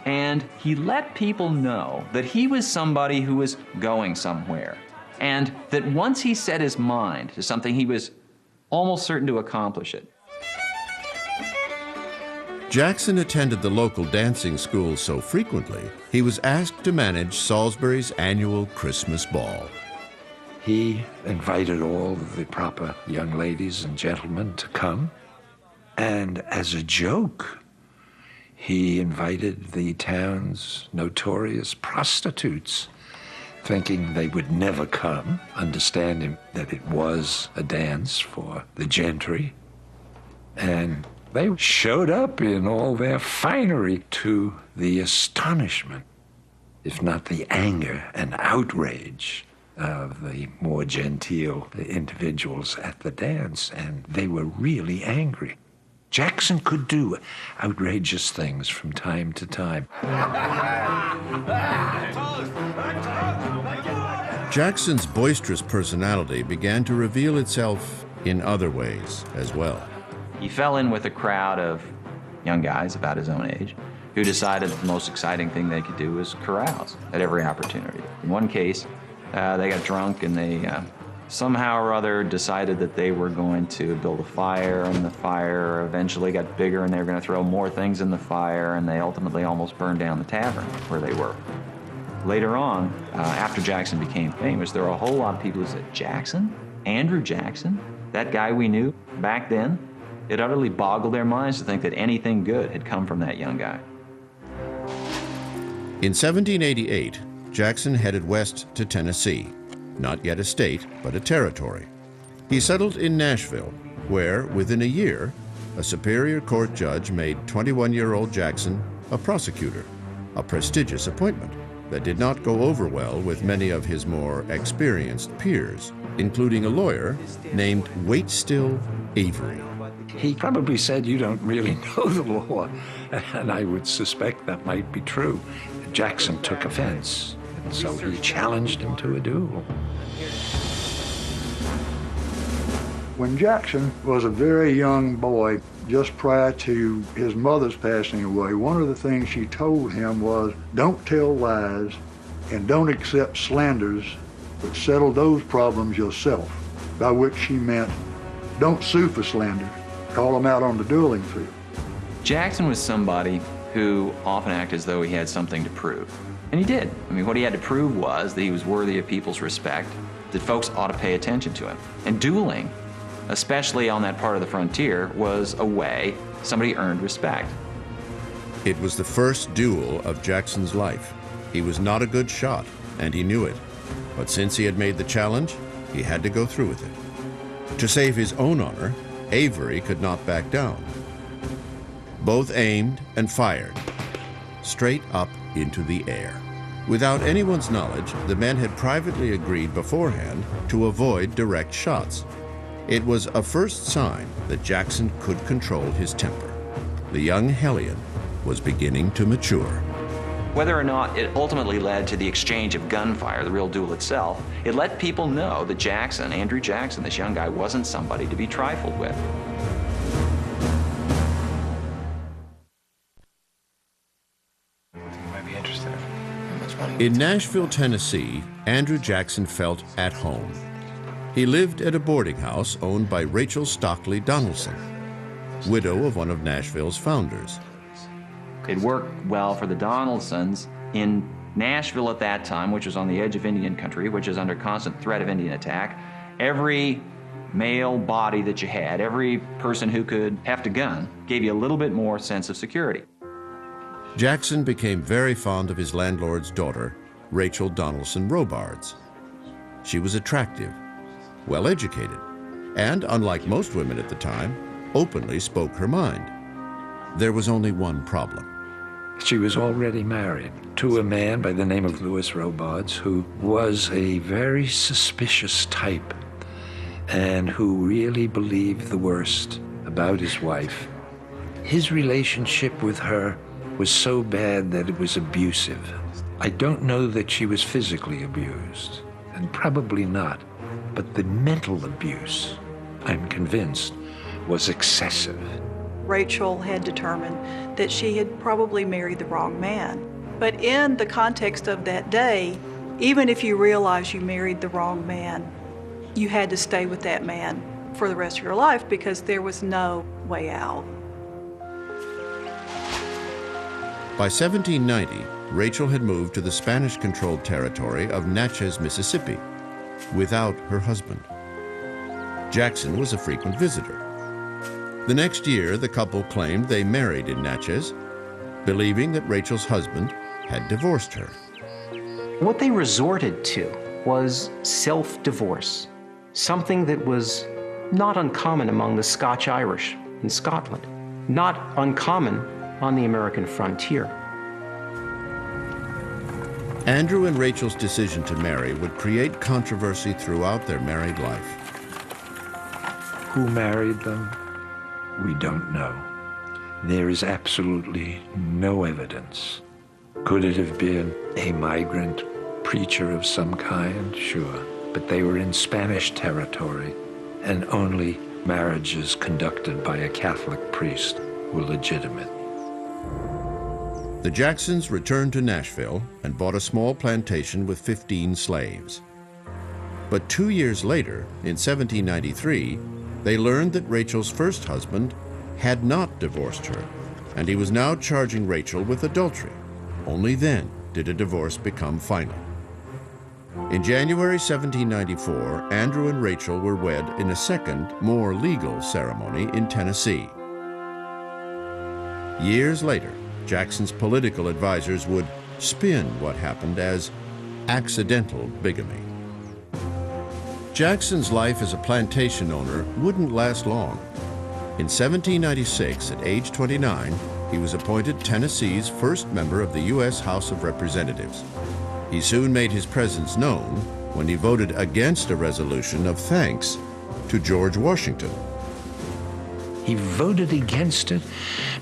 And he let people know that he was somebody who was going somewhere, and that once he set his mind to something, he was almost certain to accomplish it. Jackson attended the local dancing school so frequently, he was asked to manage Salisbury's annual Christmas ball. He invited all the proper young ladies and gentlemen to come, and as a joke, he invited the town's notorious prostitutes, thinking they would never come, understanding that it was a dance for the gentry. And they showed up in all their finery, to the astonishment, if not the anger and outrage, of the more genteel individuals at the dance, and they were really angry. Jackson could do outrageous things from time to time. Jackson's boisterous personality began to reveal itself in other ways as well. He fell in with a crowd of young guys about his own age who decided that the most exciting thing they could do was carouse at every opportunity. In one case, they got drunk and they somehow or other decided that they were going to build a fire, and the fire eventually got bigger and they were going to throw more things in the fire, and they ultimately almost burned down the tavern where they were. Later on, after Jackson became famous, there were a whole lot of people who said, Jackson? Andrew Jackson? That guy we knew back then? It utterly boggled their minds to think that anything good had come from that young guy. In 1788, Jackson headed west to Tennessee, not yet a state, but a territory. He settled in Nashville, where, within a year, a Superior Court judge made 21-year-old Jackson a prosecutor, a prestigious appointment that did not go over well with many of his more experienced peers, including a lawyer named Waitstill Avery. He probably said, "You don't really know the law," and I would suspect that might be true. Jackson took offense, and so he challenged him to a duel. When Jackson was a very young boy, just prior to his mother's passing away, one of the things she told him was, don't tell lies and don't accept slanders, but settle those problems yourself, by which she meant, don't sue for slander, call them out on the dueling field. Jackson was somebody who often acted as though he had something to prove. And he did. I mean, what he had to prove was that he was worthy of people's respect, that folks ought to pay attention to him. And dueling, especially on that part of the frontier, was a way somebody earned respect. It was the first duel of Jackson's life. He was not a good shot, and he knew it. But since he had made the challenge, he had to go through with it. To save his own honor, Avery could not back down. Both aimed and fired, straight up into the air. Without anyone's knowledge, the men had privately agreed beforehand to avoid direct shots. It was a first sign that Jackson could control his temper. The young hellion was beginning to mature. Whether or not it ultimately led to the exchange of gunfire, the real duel itself, it let people know that Jackson, Andrew Jackson, this young guy, wasn't somebody to be trifled with. In Nashville, Tennessee, Andrew Jackson felt at home. He lived at a boarding house owned by Rachel Stockley Donaldson, widow of one of Nashville's founders. It worked well for the Donaldsons in Nashville at that time, which was on the edge of Indian country, which is under constant threat of Indian attack. Every male body that you had, every person who could heft a gun, gave you a little bit more sense of security. Jackson became very fond of his landlord's daughter, Rachel Donaldson Robards. She was attractive, well-educated, and, unlike most women at the time, openly spoke her mind. There was only one problem. She was already married to a man by the name of Louis Robards, who was a very suspicious type and who really believed the worst about his wife. His relationship with her was so bad that it was abusive. I don't know that she was physically abused, and probably not, but the mental abuse, I'm convinced, was excessive. Rachel had determined that she had probably married the wrong man. But in the context of that day, even if you realize you married the wrong man, you had to stay with that man for the rest of your life because there was no way out. By 1790, Rachel had moved to the Spanish-controlled territory of Natchez, Mississippi, without her husband. Jackson was a frequent visitor. The next year, the couple claimed they married in Natchez, believing that Rachel's husband had divorced her. What they resorted to was self-divorce, something that was not uncommon among the Scotch-Irish in Scotland, not uncommon on the American frontier. Andrew and Rachel's decision to marry would create controversy throughout their married life. Who married them? We don't know. There is absolutely no evidence. Could it have been a migrant preacher of some kind? Sure. But they were in Spanish territory, and only marriages conducted by a Catholic priest were legitimate. The Jacksons returned to Nashville and bought a small plantation with 15 slaves. But 2 years later, in 1793, they learned that Rachel's first husband had not divorced her, and he was now charging Rachel with adultery. Only then did a divorce become final. In January 1794, Andrew and Rachel were wed in a second, more legal ceremony in Tennessee. Years later, Jackson's political advisors would spin what happened as accidental bigamy. Jackson's life as a plantation owner wouldn't last long. In 1796, at age 29, he was appointed Tennessee's first member of the U.S. House of Representatives. He soon made his presence known when he voted against a resolution of thanks to George Washington. He voted against it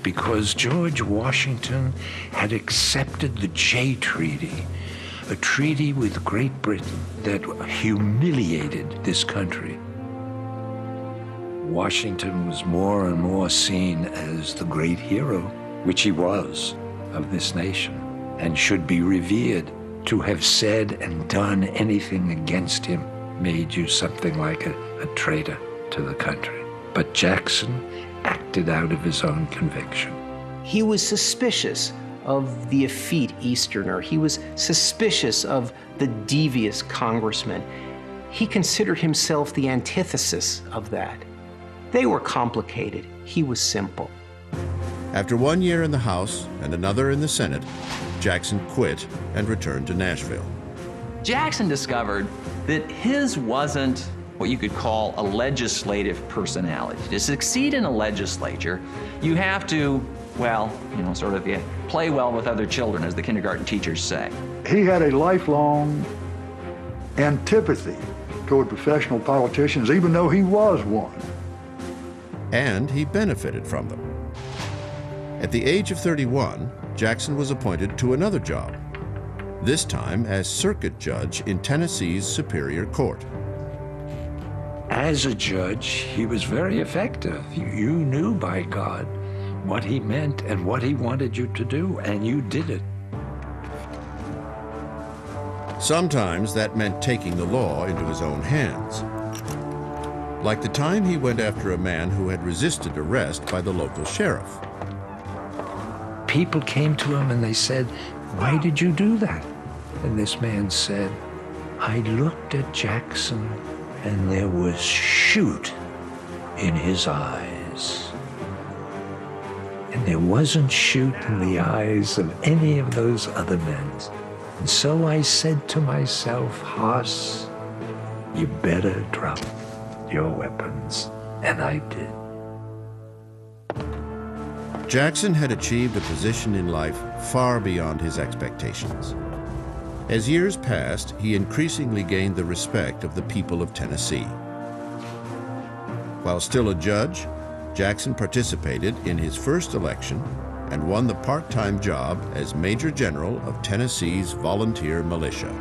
because George Washington had accepted the Jay Treaty, a treaty with Great Britain that humiliated this country. Washington was more and more seen as the great hero, which he was, of this nation, and should be revered. To have said and done anything against him made you something like a traitor to the country. But Jackson acted out of his own conviction. He was suspicious of the effete Easterner. He was suspicious of the devious congressman. He considered himself the antithesis of that. They were complicated. He was simple. After 1 year in the House and another in the Senate, Jackson quit and returned to Nashville. Jackson discovered that his wasn't what you could call a legislative personality. To succeed in a legislature, you have to, well, sort of play well with other children, as the kindergarten teachers say. He had a lifelong antipathy toward professional politicians, even though he was one. And he benefited from them. At the age of 31, Jackson was appointed to another job, this time as circuit judge in Tennessee's Superior Court. As a judge, he was very effective. You knew, by God, what he meant and what he wanted you to do, and you did it. Sometimes that meant taking the law into his own hands. Like the time he went after a man who had resisted arrest by the local sheriff. People came to him and they said, "Why did you do that?" And this man said, "I looked at Jackson and there was shoot in his eyes. And there wasn't shoot in the eyes of any of those other men. And so I said to myself, Hoss, you better drop your weapons." And I did. Jackson had achieved a position in life far beyond his expectations. As years passed, he increasingly gained the respect of the people of Tennessee. While still a judge, Jackson participated in his first election and won the part-time job as Major General of Tennessee's volunteer militia.